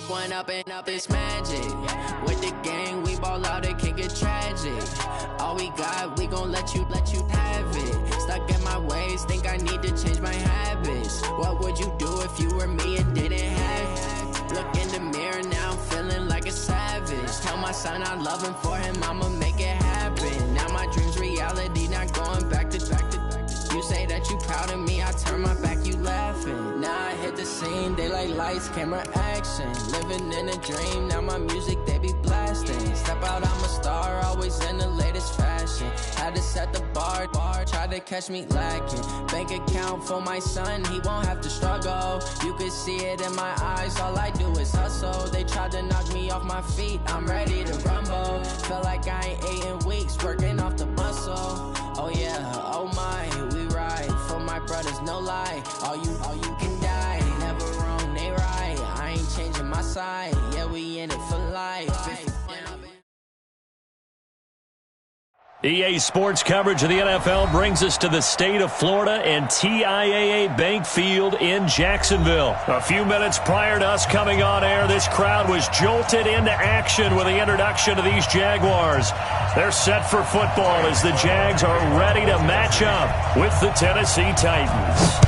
One up and up is magic. With the gang, we ball out, it can get tragic. All we got, we gon' let you have it. Stuck in my ways, think I need to change my habits. What would you do if you were me and didn't have it? Look in the mirror, now I'm feeling like a savage. Tell my son I love him, for him I'ma make it happen. Now my dream's reality, not going back to. You say that you proud of me, I turn my back, you laughing. Now I hit the scene, they like lights, camera, action. Living in a dream, now my music, they be blasting. Step out, I'm a star, always in the latest fashion. Had to set the bar, tried to catch me lacking. Bank account for my son, he won't have to struggle. You could see it in my eyes, all I do is hustle. They tried to knock me off my feet, I'm ready to rumble. Felt like I ain't ate in weeks, working off the muscle. Oh yeah, oh my, we ride for my brothers, no lie. All you can die, never wrong, they right. I ain't changing my side, yeah, we in it for life. EA Sports coverage of the NFL brings us to the state of Florida and TIAA Bank Field in Jacksonville. A few minutes prior to us coming on air, this crowd was jolted into action with the introduction of these Jaguars. They're set for football as the Jags are ready to match up with the Tennessee Titans.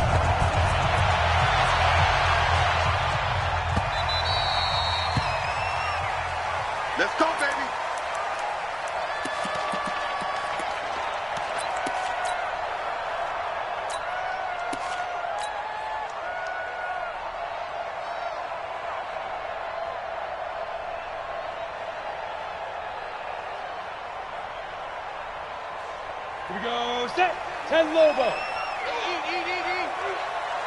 Let's go, baby. Here we go, set, 10 Lobo. Eat.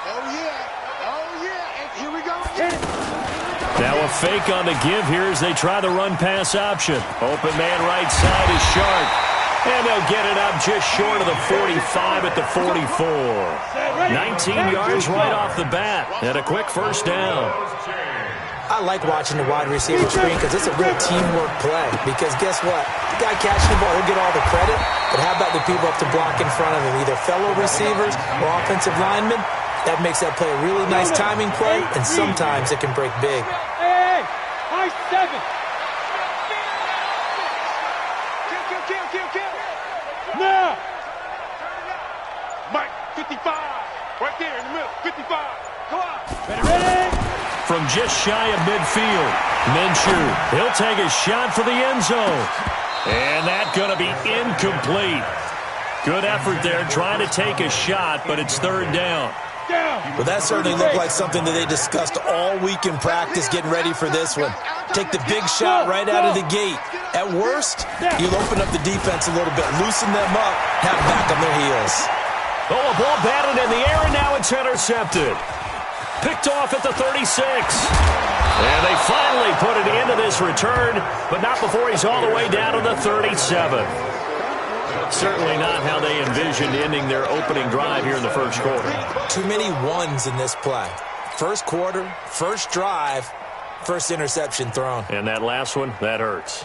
Oh, yeah, and here we go. Now a fake on the give here as they try the run-pass option. Open man right side is Sharp. And they'll get it up just short of the 45 at the 44. 19 yards right off the bat and a quick first down. I like watching the wide receiver screen because it's a real teamwork play. Because guess what? The guy catching the ball, he'll get all the credit. But how about the people up to block in front of him, either fellow receivers or offensive linemen? That makes that play a really nice timing play, and sometimes it can break big. Hey, high 7. Kill. Now. Mike, 55. Right there in the middle, 55. Come on. Ready. From just shy of midfield, Minshew, he'll take a shot for the end zone. And that's going to be incomplete. Good effort there trying to take a shot, but it's third down. Well, that certainly looked like something that they discussed all week in practice getting ready for this one. Take the big shot right out of the gate. At worst, you'll open up the defense a little bit, loosen them up, have back on their heels. Oh, a ball batted in the air, and now it's intercepted. Picked off at the 36. And they finally put it into this return, but not before he's all the way down to the 37. Certainly not how they envisioned ending their opening drive here in the first quarter. Too many ones in this play. First quarter, first drive, first interception thrown. And that last one, that hurts.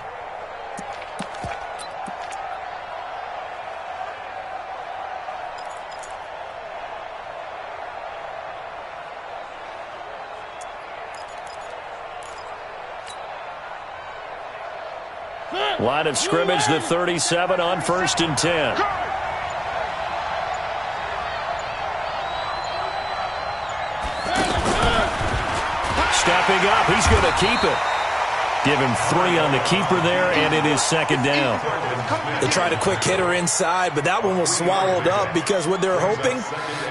Line of scrimmage, the 37 on 1st and 10. Stepping up, he's going to keep it. Give him 3 on the keeper there, and it is second down. They tried a quick hitter inside, but that one was swallowed up because what they're hoping,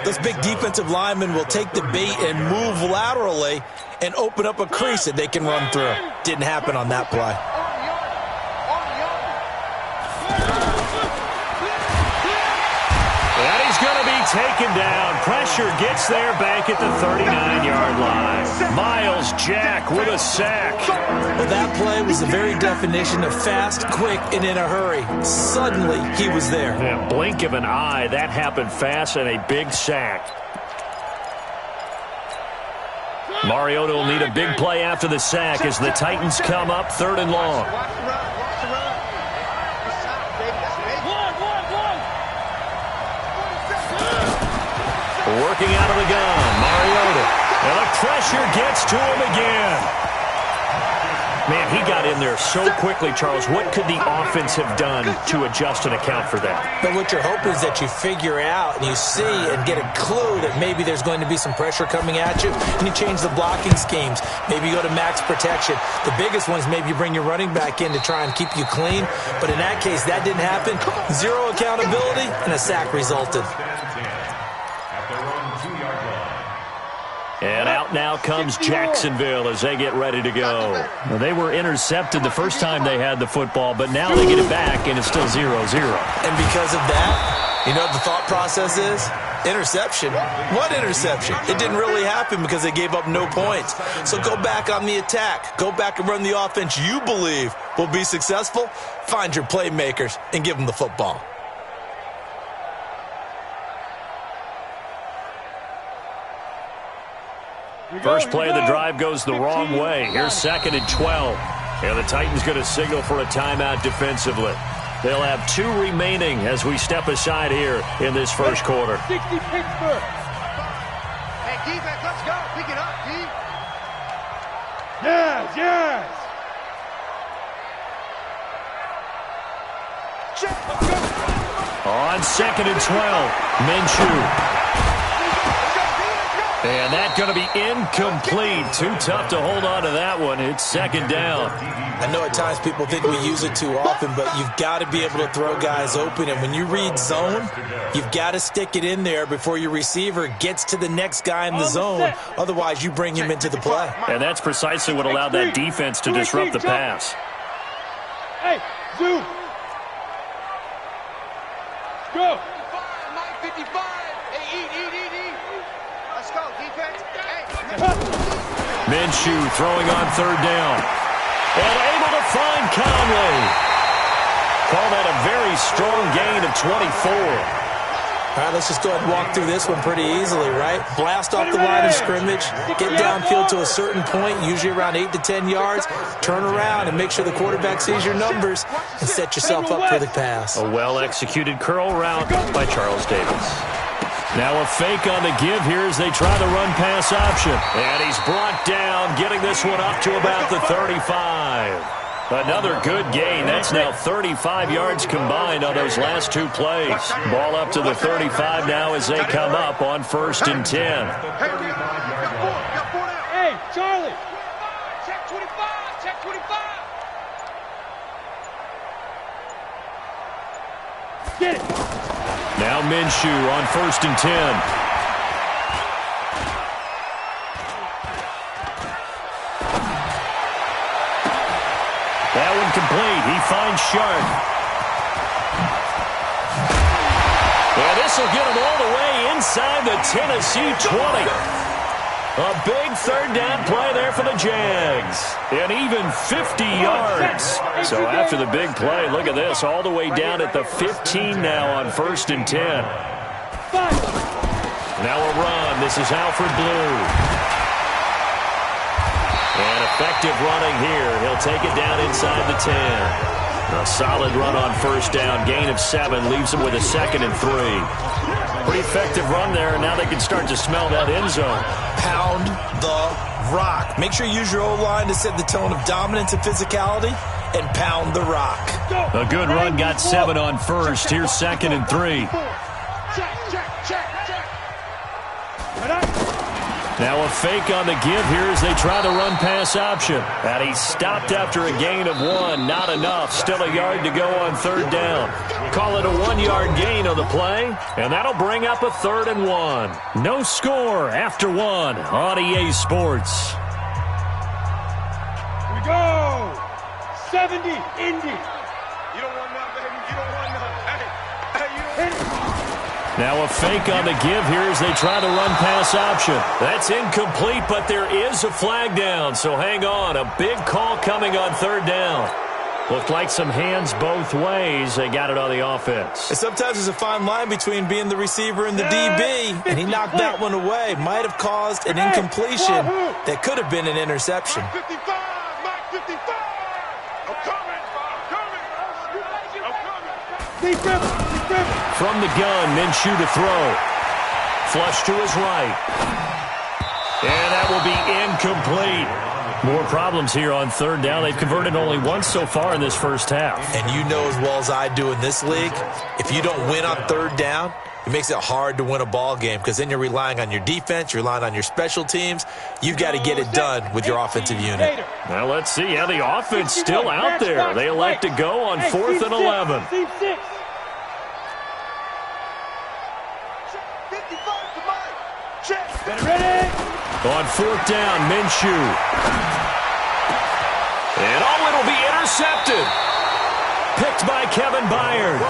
those big defensive linemen will take the bait and move laterally and open up a crease that they can run through. Didn't happen on that play. And he's going to be taken down. Pressure gets there back at the 39-yard line. Miles Jack with a sack. Well, that play was the very definition of fast, quick, and in a hurry. Suddenly, he was there. Yeah, blink of an eye, that happened fast, and a big sack. Mariota will need a big play after the sack as the Titans come up 3rd and long. Working out of the gun, Mariota. And the pressure gets to him again. Man, he got in there so quickly, Charles. What could the offense have done to adjust and account for that? But what you're hoping is that you figure out and you see and get a clue that maybe there's going to be some pressure coming at you, and you change the blocking schemes. Maybe you go to max protection. The biggest one is maybe you bring your running back in to try and keep you clean. But in that case, that didn't happen. Zero accountability, and a sack resulted. And out now comes Jacksonville as they get ready to go. Well, they were intercepted the first time they had the football, but now they get it back, and it's still 0-0. And because of that, you know what the thought process is? Interception. What interception? It didn't really happen because they gave up no points. So go back on the attack. Go back and run the offense you believe will be successful. Find your playmakers and give them the football. First play of the drive goes the wrong way. Here's 2nd and 12. And the Titans going to signal for a timeout defensively. They'll have 2 remaining as we step aside here in this first quarter. 60 Pittsburgh. Hey, defense, let's go. Pick it up, D. Yes, yes. On 2nd and 12, Minshew. And that's going to be incomplete. Too tough to hold on to that one. It's 2nd down. I know at times people think we use it too often, but you've got to be able to throw guys open. And when you read zone, you've got to stick it in there before your receiver gets to the next guy in the zone. Otherwise, you bring him into the play. And that's precisely what allowed that defense to disrupt the pass. Hey, zoom. Go. 55. Hey, eat. Let's go, defense. Hey. Minshew throwing on 3rd down. And able to find Conley. Call that a very strong gain of 24. All right, let's just go ahead and walk through this one pretty easily, right? Blast off the line of scrimmage, get downfield to a certain point, usually around 8 to 10 yards, turn around and make sure the quarterback sees your numbers and set yourself up for the pass. A well-executed curl route by Charles Davis. Now a fake on the give here as they try the run-pass option. And he's brought down, getting this one up to about the 35. Another good gain. That's now 35 yards combined on those last 2 plays. Ball up to the 35 now as they come up on 1st and 10. Hey, Charlie. Check 25. Check 25. Get it. Now Minshew on 1st and 10. That one complete. He finds Sharp. And this will get him all the way inside the Tennessee 20. A big 3rd down play there for the Jags. And even 50 yards. So after the big play, look at this. All the way down at the 15 now on 1st and 10. Now a run. This is Alfred Blue. And effective running here. He'll take it down inside the 10. A solid run on 1st down. Gain of 7. Leaves him with a 2nd and 3. Pretty effective run there. And now they can start to smell that end zone. Pound the rock. Make sure you use your O-line to set the tone of dominance and physicality. And pound the rock. A good run. Got 7 on 1st. Here's 2nd and 3. Now a fake on the give here as they try the run-pass option. And he stopped after a gain of 1. Not enough. Still a yard to go on 3rd down. Call it a 1-yard gain on the play. And that'll bring up a 3rd and 1. No score after 1 on EA Sports. Here we go. 70, Indy. You don't want none, baby. You don't want none. Hey, you don't want none. Now a fake on the give here as they try the run-pass option. That's incomplete, but there is a flag down, so hang on. A big call coming on 3rd down. Looked like some hands both ways. They got it on the offense. And sometimes there's a fine line between being the receiver and the DB, and he knocked that one away. Might have caused an incompletion that could have been an interception. 55, Mike 55. I'm coming. From the gun, Minshew to throw. Flush to his right. And that will be incomplete. More problems here on third down. They've converted only once so far in this first half. And you know as well as I do in this league, if you don't win on third down, it makes it hard to win a ball game because then you're relying on your defense, you're relying on your special teams. You've got to get it done with your offensive unit. Now let's see how the offense still out there. They elect to go on 4th and 11. On 4th down, Minshew. And it'll be intercepted. Picked by Kevin Byard.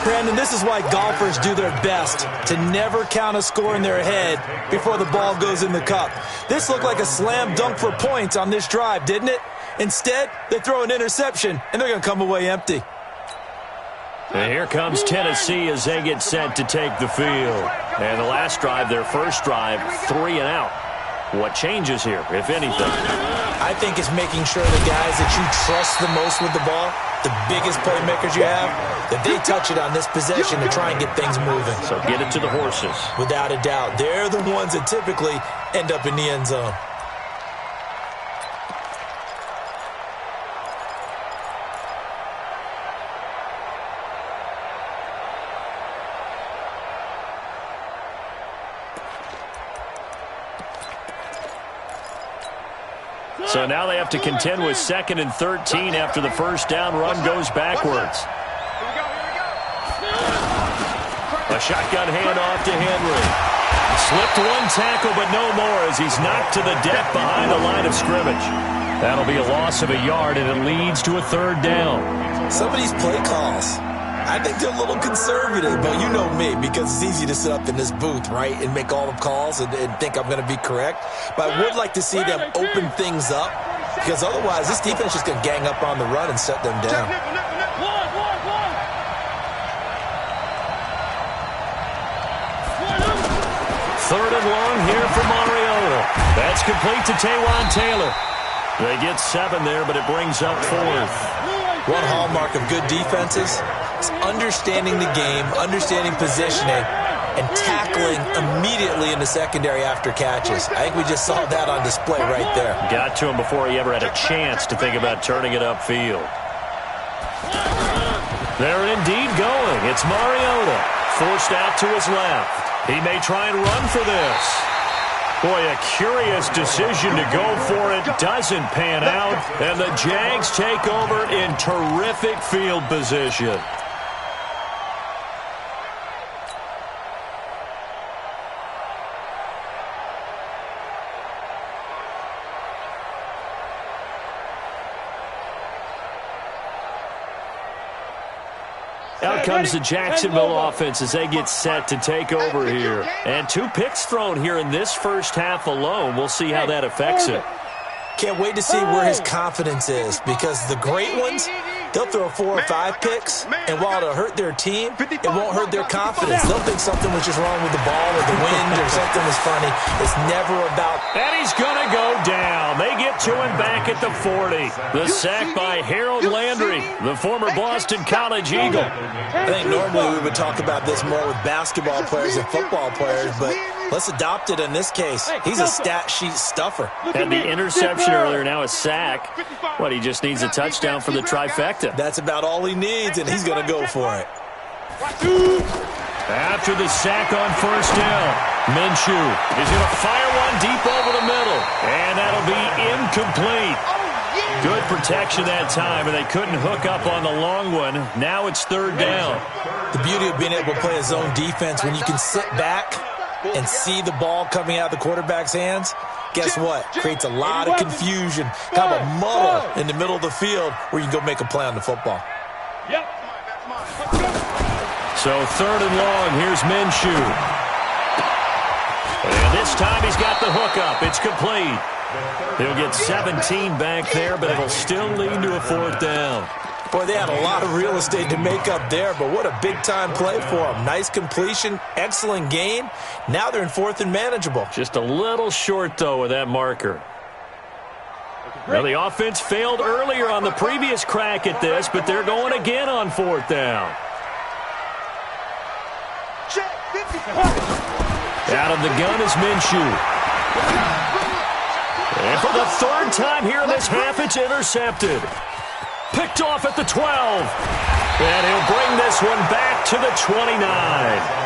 Brandon, this is why golfers do their best to never count a score in their head before the ball goes in the cup. This looked like a slam dunk for points on this drive, didn't it? Instead, they throw an interception, and they're going to come away empty. And here comes Tennessee as they get set to take the field. And the last drive, their first drive, 3 and out. What changes here, if anything? I think it's making sure the guys that you trust the most with the ball, the biggest playmakers you have, that they touch it on this possession to try and get things moving. So get it to the horses. Without a doubt. They're the ones that typically end up in the end zone. So now they have to contend with 2nd and 13 after the first down run goes backwards. A shotgun handoff to Henry. Slipped one tackle, but no more as he's knocked to the deck behind the line of scrimmage. That'll be a loss of a yard, and it leads to a 3rd down. Some of these play calls, I think they're a little conservative, but you know me, because it's easy to sit up in this booth, right, and make all the calls and think I'm going to be correct. But I would like to see them open things up, because otherwise this defense is just going to gang up on the run and shut them down. Third and long here for Mariota. That's complete to Taywan Taylor. They get 7 there, but it brings up 4th. One hallmark of good defenses is understanding the game, understanding positioning, and tackling immediately in the secondary after catches. I think we just saw that on display right there. Got to him before he ever had a chance to think about turning it upfield. They're indeed going. It's Mariota. Forced out to his left. He may try and run for this. Boy, a curious decision to go for it. Doesn't pan out. And the Jags take over in terrific field position. Out comes the Jacksonville offense as they get set to take over here. And 2 picks thrown here in this first half alone. We'll see how that affects it. Can't wait to see where his confidence is, because the great ones, they'll throw 4 or 5 picks, and while it'll hurt their team, it won't hurt their confidence. They'll think something was just wrong with the ball or the wind or something was funny. It's never about... And he's going to go down. They get to him back at the 40. The sack by Harold Landry, the former Boston College Eagle. I think normally we would talk about this more with basketball players and football players, but let's adopt it in this case. He's a stat sheet stuffer. Had the interception earlier, now a sack. What, he just needs a touchdown for the trifecta. That's about all he needs, and he's going to go for it. After the sack on first down, Minshew is going to fire one deep over the middle, and that'll be incomplete. Good protection that time, and they couldn't hook up on the long one. Now it's 3rd down. The beauty of being able to play a zone defense, when you can sit back and see the ball coming out of the quarterback's hands, guess what? Creates a lot of confusion, kind of a muddle in the middle of the field where you can go make a play on the football. So 3rd and long, here's Minshew. And this time he's got the hookup. It's complete. He'll get 17 back there, but it'll still lead to a 4th down. Boy, they had a lot of real estate to make up there, but what a big-time play for them. Nice completion, excellent gain. Now they're in 4th and manageable. Just a little short, though, with that marker. Now, the offense failed earlier on the previous crack at this, but they're going again on 4th down. Out of the gun is Minshew. And for the third time here in this half, it's intercepted. Picked off at the 12. And he'll bring this one back to the 29.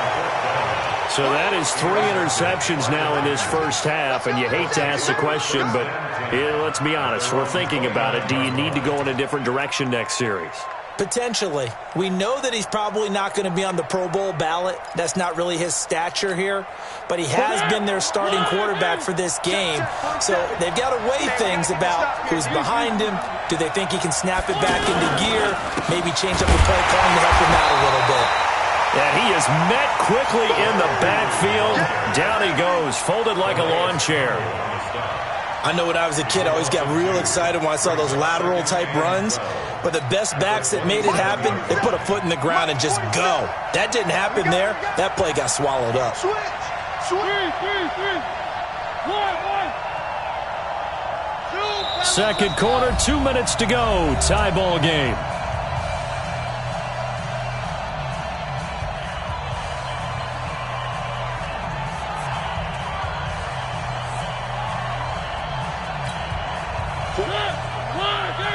So that is 3 interceptions now in this first half, and you hate to ask the question, but let's be honest, we're thinking about it. Do you need to go in a different direction next series? Potentially. We know that he's probably not going to be on the Pro Bowl ballot. That's not really his stature here, but he has been their starting quarterback for this game. So they've got to weigh things about who's behind him. Do they think he can snap it back into gear? Maybe change up the play calling to help him out a little bit. And he is met quickly in the backfield. Down he goes, folded like a lawn chair. I know when I was a kid, I always got real excited when I saw those lateral-type runs. But the best backs that made it happen, they put a foot in the ground and just go. That didn't happen there. That play got swallowed up. Second quarter, 2 minutes to go. Tie ball game.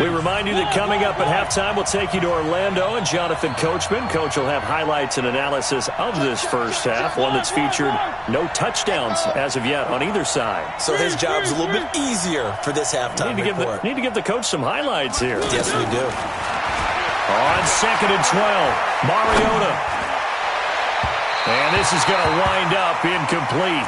We remind you that coming up at halftime, we'll take you to Orlando and Jonathan Coachman. Coach will have highlights and analysis of this first half, one that's featured no touchdowns as of yet on either side. So his job's a little bit easier for this halftime report. Need to give the coach some highlights here. Yes, we do. On 2nd and 12, Mariota. And this is going to wind up incomplete.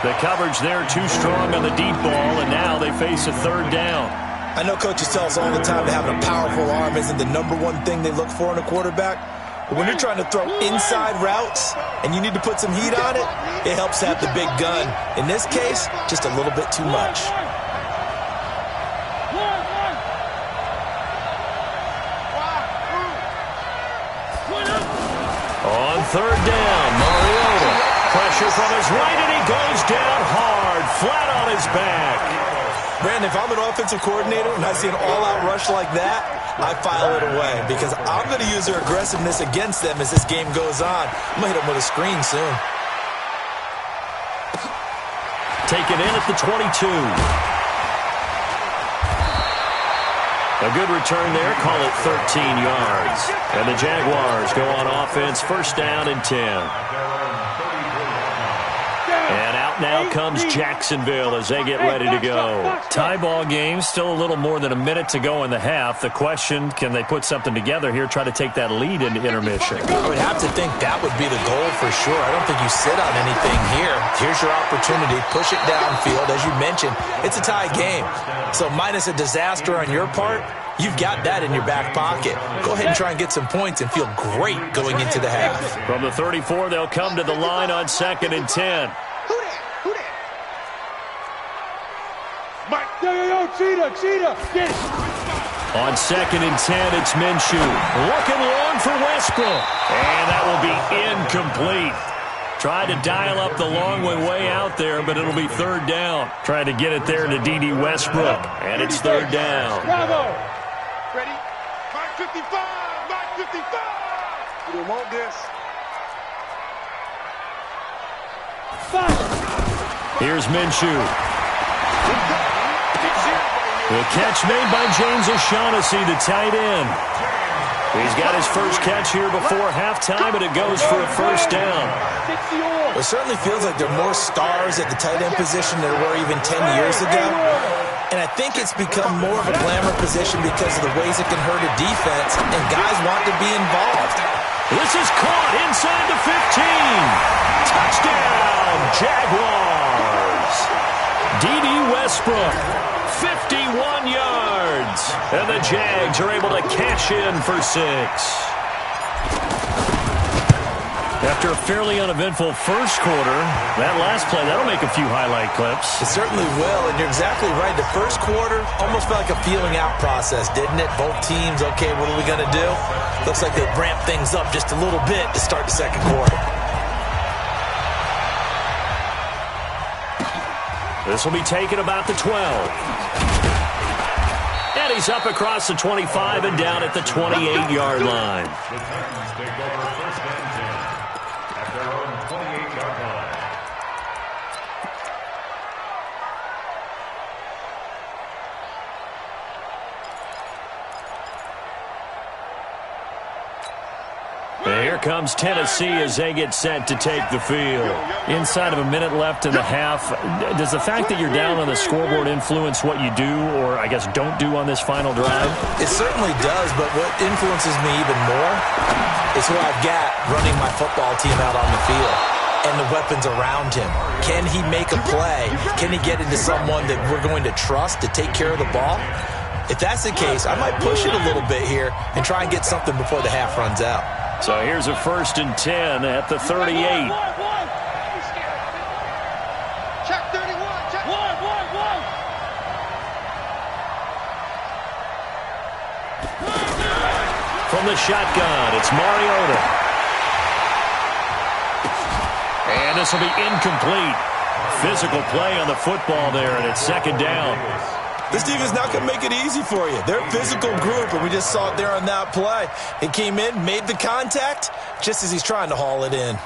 The coverage there too strong on the deep ball, and now they face a third down. I know coaches tell us all the time that having a powerful arm isn't the #1 thing they look for in a quarterback. But when you're trying to throw inside routes and you need to put some heat on it, it helps to have the big gun. In this case, just a little bit too much. On third down, Mariota. Pressure from his right, and he goes down hard, flat on his back. Brandon, if I'm an offensive coordinator and I see an all-out rush like that, I file it away because I'm going to use their aggressiveness against them as this game goes on. I'm going to hit them with a screen soon. Taken in at the 22. A good return there, call it 13 yards. And the Jaguars go on offense, first down and 10. And out now comes Jacksonville as they get ready to go. Tie ball game, still a little more than a minute to go in the half. The question, can they put something together here, try to take that lead into intermission? I would have to think that would be the goal for sure. I don't think you sit on anything here. Here's your opportunity. Push it downfield. As you mentioned, it's a tie game. So minus a disaster on your part, you've got that in your back pocket. Go ahead and try and get some points and feel great going into the half. From the 34, they'll come to the line on 2nd and 10. Cheetah, get it. On 2nd and 10, it's Minshew. Looking long for Westbrook. And that will be incomplete. Tried to dial up the long way out there, but it'll be third down. Trying to get it there to D.D. Westbrook. And it's third down. Bravo. Ready? Mark 55! Mark 55! You don't want this. Here's Minshew. The catch made by James O'Shaughnessy, the tight end. He's got his first catch here before halftime, and it goes for a first down. It certainly feels like there are more stars at the tight end position than there were even 10 years ago. And I think it's become more of a glamour position because of the ways it can hurt a defense, and guys want to be involved. This is caught inside the 15. Touchdown, Jaguars. D.D. Westbrook, 51 yards. And the Jags are able to cash in for 6. After a fairly uneventful first quarter, that last play, that'll make a few highlight clips. It certainly will, and you're exactly right. The first quarter almost felt like a feeling out process, didn't it? Both teams, okay, what are we going to do? Looks like they ramped things up just a little bit to start the second quarter. This will be taken about the 12. And he's up across the 25 and down at the 28-yard line. here comes Tennessee as they get set to take the field. Inside of a minute left in the half, does the fact that you're down on the scoreboard influence what you do, or I guess don't do on this final drive? It certainly does, but what influences me even more is who I've got running my football team out on the field and the weapons around him. Can he make a play? Can he get into someone that we're going to trust to take care of the ball? If that's the case, I might push it a little bit here and try and get something before the half runs out. So here's a 1st and 10 at the 38. Check 31. Check. One. From the shotgun, it's Mariota. And this will be incomplete. Physical play on the football there, and it's 2nd down. This defense not going to make it easy for you. They're a physical group, and we just saw it there on that play. It came in, made the contact, just as he's trying to haul it in.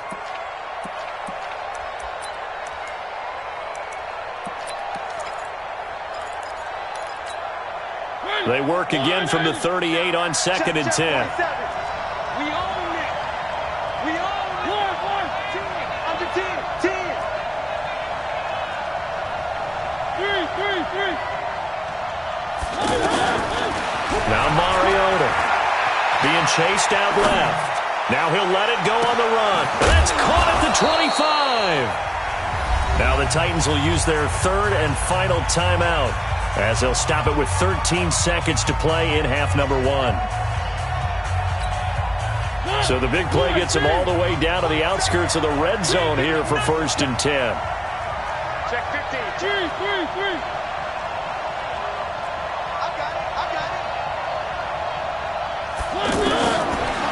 They work again from the 38 on 2nd and 10. We own it. We own it. One. 10. Under 10. 10. 3. Now Mariota being chased out left. Now he'll let it go on the run. That's caught at the 25. Now the Titans will use their 3rd and final timeout as they'll stop it with 13 seconds to play in half number 1. So the big play gets them all the way down to the outskirts of the red zone here for 1st and 10. Check 15. 3.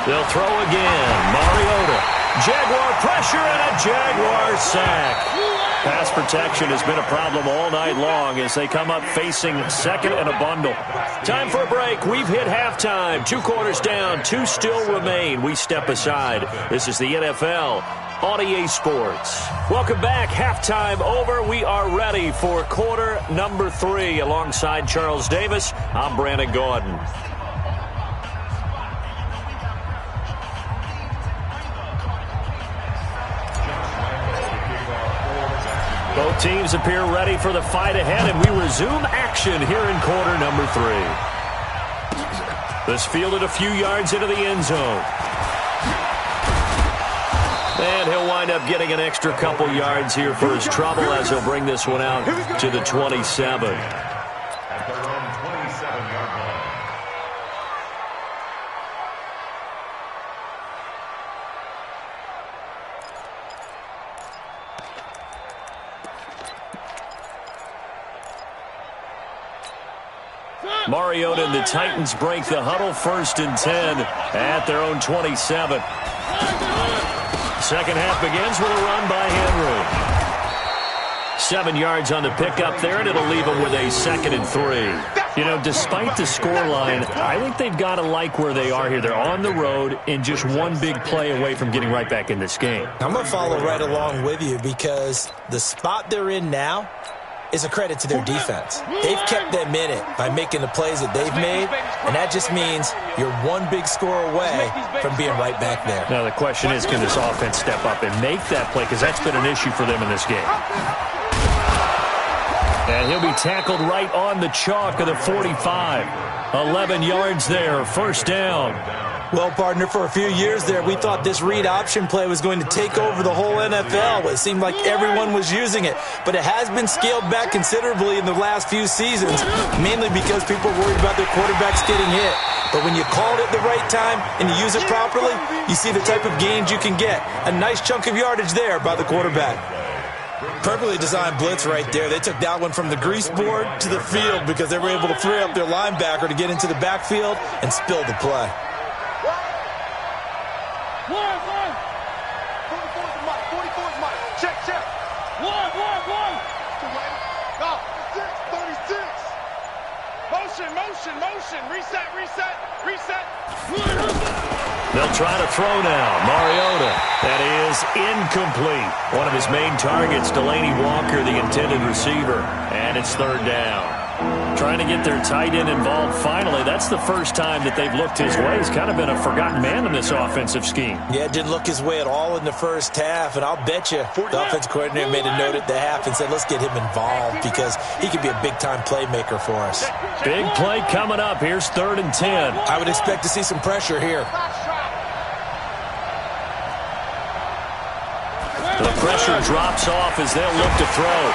They'll throw again. Mariota. Jaguar pressure and a Jaguar sack. Pass protection has been a problem all night long as they come up facing 2nd and a bundle. Time for a break. We've hit halftime. 2 quarters down. 2 still remain. We step aside. This is the NFL on EA Sports. Welcome back. Halftime over. We are ready for quarter number 3. Alongside Charles Davis, I'm Brandon Gordon. Both teams appear ready for the fight ahead, and we resume action here in quarter number 3. This fielded a few yards into the end zone. And he'll wind up getting an extra couple yards here for his trouble as he'll bring this one out to the 27. At their own 27-yard line. Mariota and the Titans break the huddle. 1st and 10 at their own 27. Second half begins with a run by Henry. 7 yards on the pickup there, and it'll leave them with a 2nd and 3. You know, despite the scoreline, I think they've got to like where they are here. They're on the road and just one big play away from getting right back in this game. I'm going to follow right along with you because the spot they're in now is a credit to their defense. They've kept them in it by making the plays that they've made, and that just means you're one big score away from being right back there. Now the question is, can this offense step up and make that play? Because that's been an issue for them in this game. And he'll be tackled right on the chalk of the 45. 11 yards there, 1st down. Well, partner, for a few years there, we thought this read option play was going to take over the whole NFL. It seemed like everyone was using it. But it has been scaled back considerably in the last few seasons, mainly because people are worried about their quarterbacks getting hit. But when you call it at the right time and you use it properly, you see the type of gains you can get. A nice chunk of yardage there by the quarterback. Perfectly designed blitz right there. They took that one from the grease board to the field because they were able to free up their linebacker to get into the backfield and spill the play. 44's Mike. Check. 1. 36. Motion. Reset. They'll try to throw now. Mariota. That is incomplete. One of his main targets, Delaney Walker, the intended receiver. And it's 3rd down. Trying to get their tight end involved finally. That's the first time that they've looked his way. He's kind of been a forgotten man in this offensive scheme. Yeah, it didn't look his way at all in the first half, and I'll bet you the offense coordinator made a note at the half and said, let's get him involved because he could be a big-time playmaker for us. Big play coming up. Here's 3rd and 10. I would expect to see some pressure here. The pressure drops off as they'll look to throw.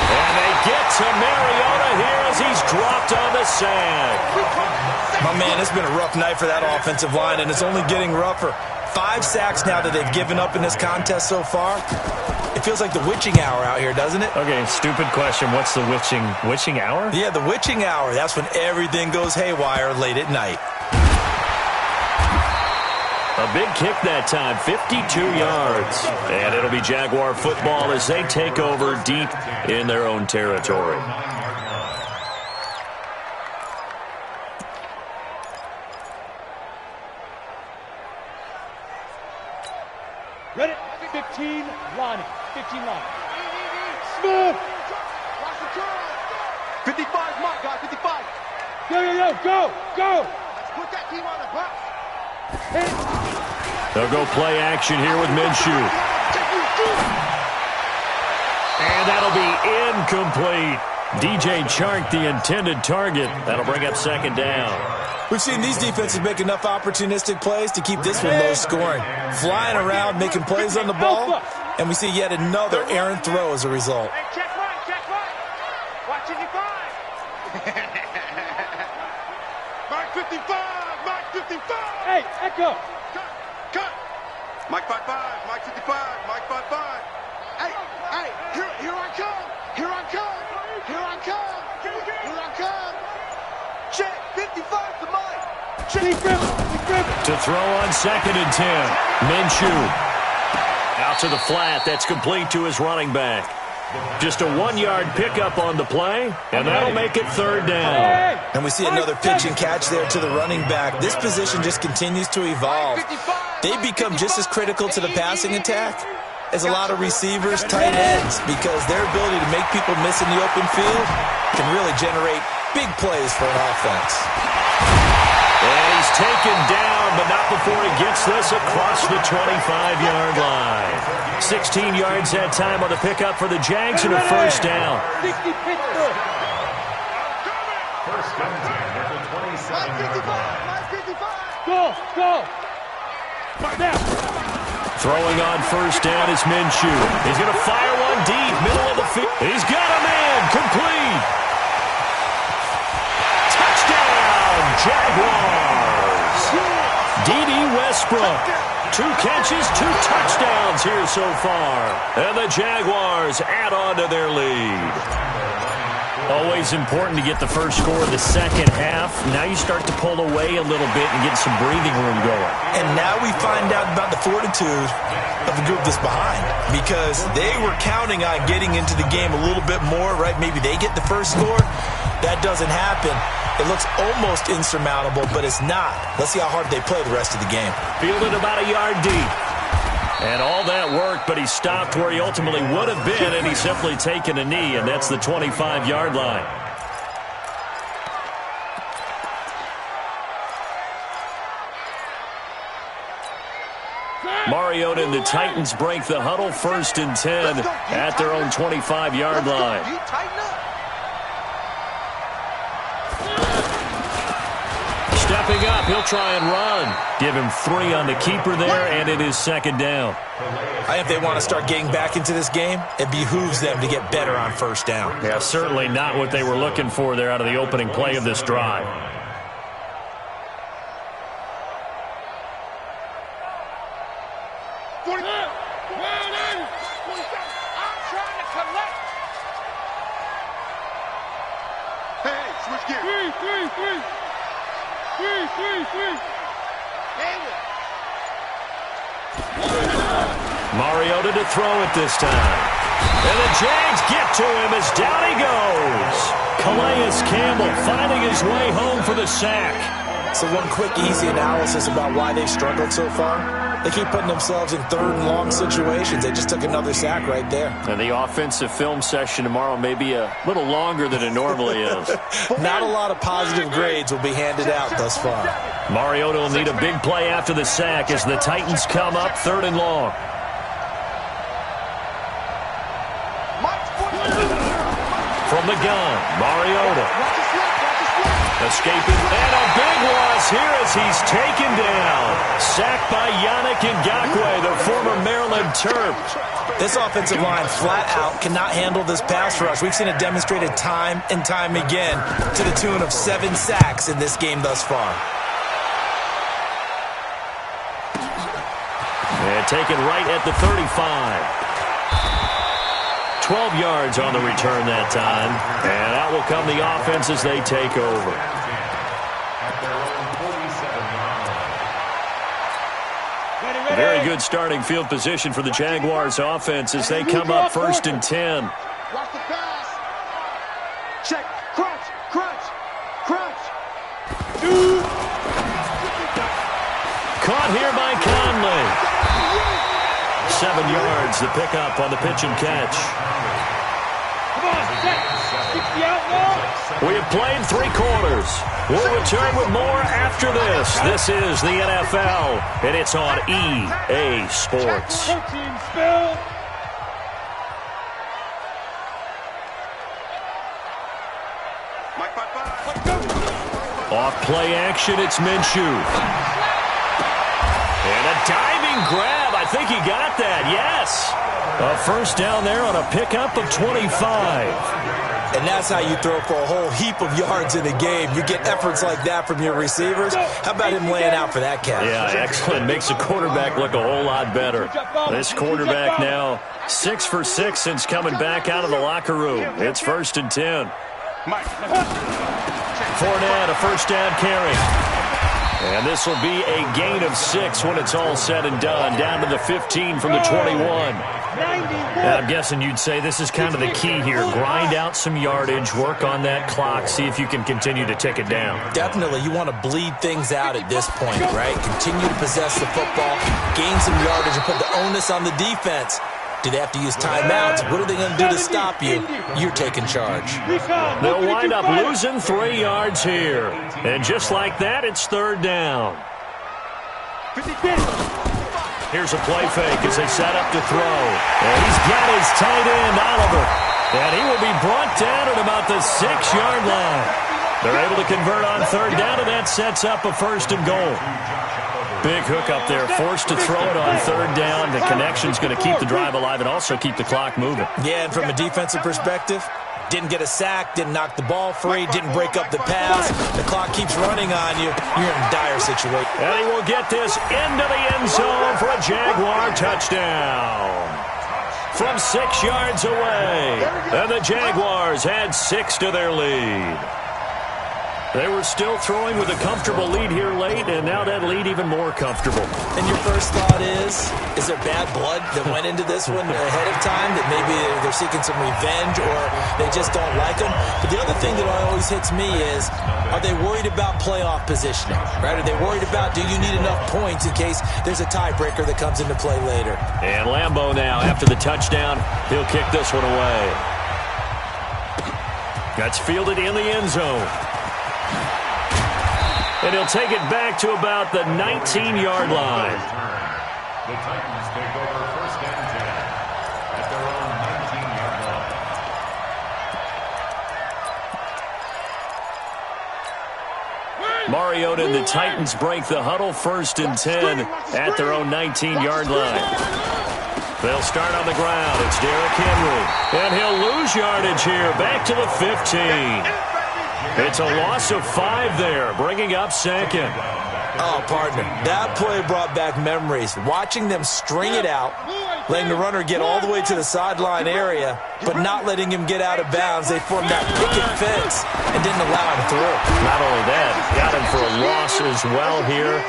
And they get to Mariota here as he's dropped on the sand. My man, it's been a rough night for that offensive line, and it's only getting rougher. 5 sacks now that they've given up in this contest so far. It feels like the witching hour out here, doesn't it? Okay, stupid question. What's the witching hour? Yeah, the witching hour. That's when everything goes haywire late at night. A big kick that time, 52 yards. And it'll be Jaguar football as they take over deep in their own territory. Ready? 15 line. 15 line. Smooth. 55 mark, guys. 55. Yo. Go. Let's put that team on the bus. They'll go play action here with Minshew. And that'll be incomplete. DJ Chark, the intended target. That'll bring up 2nd down. We've seen these defenses make enough opportunistic plays to keep this one low scoring. Flying around, making plays on the ball, and we see yet another errant throw as a result. Hey, check right. Watching you five. Mark 55, Mark 55. Hey, Echo. Cut. Mike 55, Mike 55, Mike 55. Hey, here I come. Check, 55 to Mike. Check. To throw on 2nd and 10. Minshew. Out to the flat. That's complete to his running back. Just a 1-yard pickup on the play, and that'll make it 3rd down. And we see another pitch and catch there to the running back. This position just continues to evolve. They become just as critical to the passing attack as a lot of receivers, tight ends, because their ability to make people miss in the open field can really generate big plays for an offense. And he's taken down, but not before he gets this across the 25-yard line. 16 yards that time on the pickup for the Jags and a 1st down. 60 Pittsburgh. First and 10 at the 27-yard line. Go. Now. Throwing on 1st down is Minshew. He's going to fire one deep, middle of the field. He's got a man, complete. Touchdown, Jaguars. D.D. Westbrook. 2 catches, 2 touchdowns here so far. And the Jaguars add on to their lead. Always important to get the first score of the second half. Now you start to pull away a little bit and get some breathing room going. And now we find out about the fortitude of the group that's behind, because they were counting on getting into the game a little bit more, right? Maybe they get the first score. That doesn't happen. It looks almost insurmountable, but it's not. Let's see how hard they play the rest of the game. Fielded about a yard deep. And all that worked, but he stopped where he ultimately would have been, and he's simply taken a knee, and that's the 25-yard line. Mariota and the Titans break the huddle, 1st and 10 at their own 25-yard line. Stepping up, he'll try and run. Give him 3 on the keeper there, and it is 2nd down. I think if they want to start getting back into this game, it behooves them to get better on 1st down. Yeah, certainly not what they were looking for there out of the opening play of this drive. Mariota to throw it this time. And the Jags get to him as down he goes. Calais Campbell finding his way home for the sack. So one quick, easy analysis about why they've struggled so far. They keep putting themselves in third and long situations. They just took another sack right there. And the offensive film session tomorrow may be a little longer than it normally is. Not a lot of positive grades will be handed out thus far. Mariota will need a big play after the sack as the Titans come up third and long. From the gun, Mariota. Escaping, and a big loss here as he's taken down. Sacked by Yannick Ngakoue, the former Maryland Terp. This offensive line flat out cannot handle this pass rush. We've seen it demonstrated time and time again to the tune of 7 sacks in this game thus far. And taken right at the 35. 12 yards on the return that time. And out will come the offense as they take over. Very good starting field position for the Jaguars offense as they come up first and 10. Watch the pass. Check. Crunch. Crunch. Crunch. Caught here by Conley. 7 yards, the pickup on the pitch and catch. We have played 3 quarters. We'll return with more after this. This is the NFL, and it's on EA Sports. Off play action, it's Minshew. And a diving grab. I think he got that, yes. A first down there on a pickup of 25. And that's how you throw for a whole heap of yards in a game. You get efforts like that from your receivers. How about him laying out for that catch? Yeah, excellent. Makes the quarterback look a whole lot better. This quarterback now 6 for 6 since coming back out of the locker room. It's first and 10. Fournette, a first down carry. And this will be a gain of 6 when it's all said and done. Down to the 15 from the 21. I'm guessing you'd say this is kind of the key here. Grind out some yardage, work on that clock, see if you can continue to tick it down. Definitely. You want to bleed things out at this point, right? Continue to possess the football, gain some yardage, and put the onus on the defense. Do they have to use timeouts? What are they going to do to stop you? You're taking charge. They'll wind up losing 3 yards here. And just like that, it's third down. Here's a play fake as they set up to throw. And he's got his tight end, Oliver. And he will be brought down at about the 6-yard line. They're able to convert on third down, and that sets up a first and goal. Big hook up there, forced to throw it on third down. The connection's going to keep the drive alive and also keep the clock moving. Yeah, and from a defensive perspective, didn't get a sack, didn't knock the ball free, didn't break up the pass. The clock keeps running on you. You're in a dire situation. And he will get this into the end zone for a Jaguar touchdown. From 6 yards away. And the Jaguars add 6 to their lead. They were still throwing with a comfortable lead here late, and now that lead even more comfortable. And your first thought is there bad blood that went into this one ahead of time, that maybe they're seeking some revenge or they just don't like them? But the other thing that always hits me is, are they worried about playoff positioning, right? Are they worried about, do you need enough points in case there's a tiebreaker that comes into play later? And Lambeau now, after the touchdown, he'll kick this one away. That's fielded in the end zone. And he'll take it back to about the 19-yard line. The Titans take over first and 10 at their own 19-yard line. Mariota and the Titans break the huddle first and 10 at their own 19-yard line. They'll start on the ground. It's Derrick Henry. And he'll lose yardage here. Back to the 15. It's a loss of 5 there, bringing up second. Oh, partner, that play brought back memories. Watching them string it out, letting the runner get all the way to the sideline area, but not letting him get out of bounds. They formed that picket fence and didn't allow him through. Not only that, got him for a loss as well here.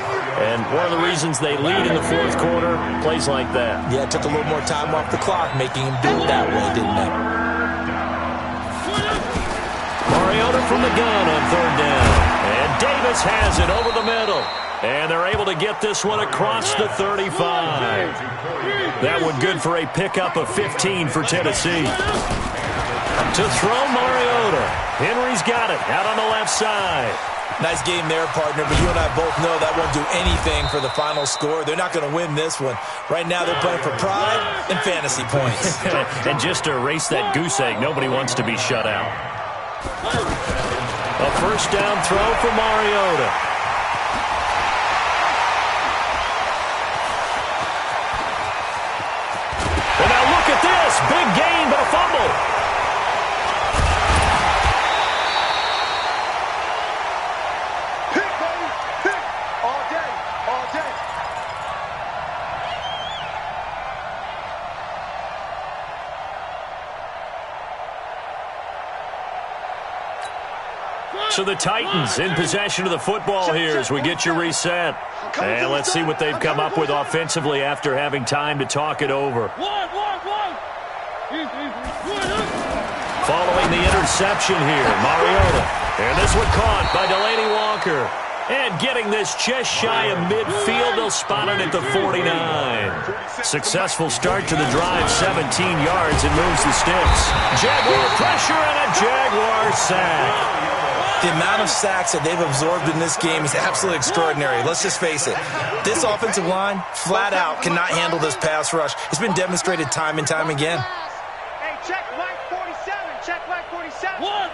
And one of the reasons they lead in the fourth quarter, plays like that. Yeah, it took a little more time off the clock, making him do it that way, didn't it? Mariota from the gun on third down. And Davis Lewis has it over the middle. And they're able to get this one across the 35. That one good for a pickup of 15 for Tennessee. To throw Mariota. Henry's got it out on the left side. Nice game there, partner, but you and I both know that won't do anything for the final score. They're not going to win this one. Right now they're playing for pride and fantasy points. And just to erase that goose egg, nobody wants to be shut out. A first down throw for Mariota. And now look at this. Big gain, but a fumble. Pick, baby, pick. All day, all day. So the Titans in possession of the football here as we get you reset. And let's see what they've come up with offensively after having time to talk it over. Following the interception here, Mariota. And this one caught by Delaney Walker. And getting this just shy of midfield, they'll spot it at the 49. Successful start to the drive, 17 yards, and moves the sticks. Jaguar pressure and a Jaguar sack. The amount of sacks that they've absorbed in this game is absolutely extraordinary. Let's just face it. This offensive line, flat out, cannot handle this pass rush. It's been demonstrated time and time again. Hey, check Mike 47. Check Mike 47. One.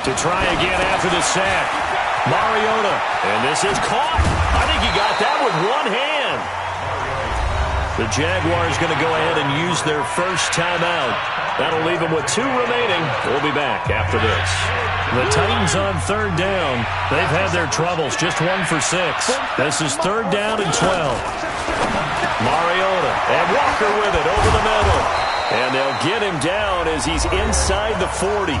To try again after the sack. Mariota. And this is caught. I think he got that with one hand. The Jaguars going to go ahead and use their first timeout. That'll leave them with 2 remaining. We'll be back after this. The Titans on third down. They've had their troubles. Just 1 for 6. This is 3rd down and 12. Mariota and Walker with it over the middle. And they'll get him down as he's inside the 40.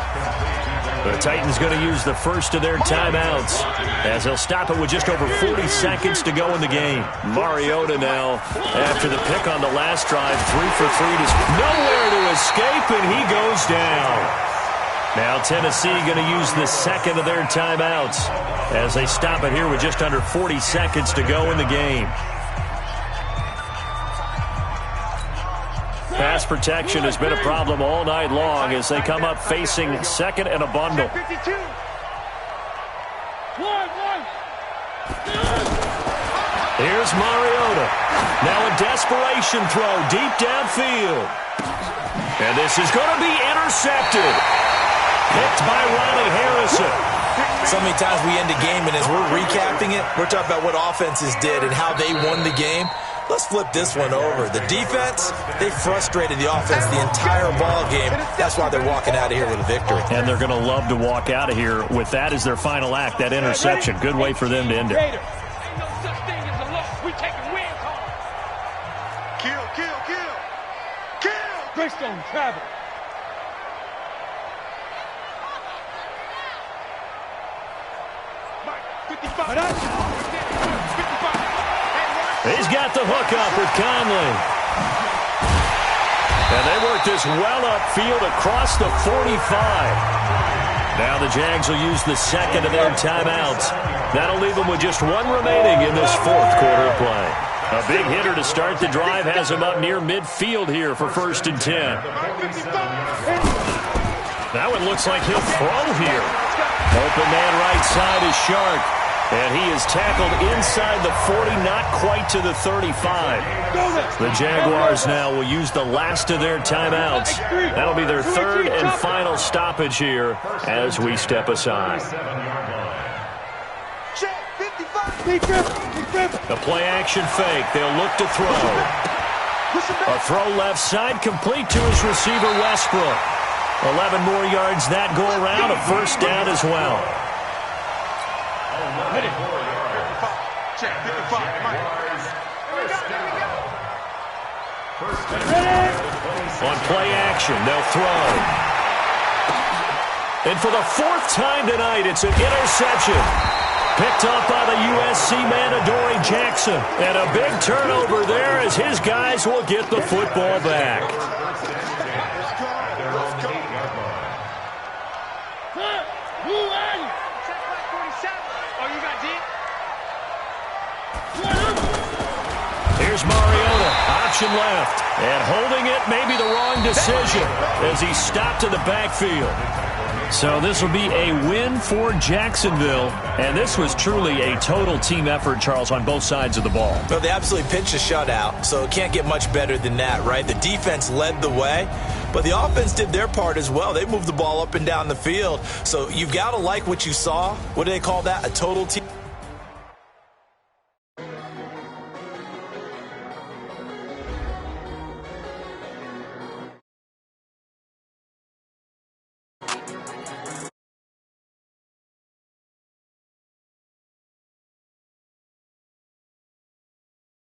The Titans going to use the first of their timeouts as they'll stop it with just over 40 seconds to go in the game. Mariota now, after the pick on the last drive, 3 for 3. Nowhere to escape, and he goes down. Now Tennessee going to use the second of their timeouts as they stop it here with just under 40 seconds to go in the game. Pass protection has been a problem all night long as they come up facing second and a bundle. Here's Mariota. Now a desperation throw deep downfield. And this is going to be intercepted. Picked by Ronnie Harrison. So many times we end a game, and as we're recapping it, we're talking about what offenses did and how they won the game. Let's flip this one over. The defense, they frustrated the offense the entire ball game. That's why they're walking out of here with a victory. And they're going to love to walk out of here with that as their final act, that interception. Good way for them to end it. Ain't no such thing as a loss. We taking wins home. Kill. Greystone travel. Mike 55. He's got the hookup with Conley. And they work this well upfield across the 45. Now the Jags will use the second of their timeouts. That'll leave them with just 1 remaining in this 4th quarter of play. A big hitter to start the drive has him up near midfield here for 1st and 10. That one looks like he'll throw here. Open man right side is Shark. And he is tackled inside the 40, not quite to the 35. The Jaguars now will use the last of their timeouts. That'll be their 3rd and final stoppage here as we step aside. A play-action fake. They'll look to throw. A throw left side, complete to his receiver, Westbrook. 11 more yards that go around, a first down as well. On play action, they'll throw. And for the 4th time tonight, it's an interception. Picked up by the USC man, Adoree Jackson. And a big turnover there as his guys will get the football back. And holding it may be the wrong decision as he stopped in the backfield. So this will be a win for Jacksonville, and this was truly a total team effort, Charles, on both sides of the ball. Well, they absolutely pitched a shutout, so it can't get much better than that, right? The defense led the way, but the offense did their part as well. They moved the ball up and down the field, so you've got to like what you saw. What do they call that? A total team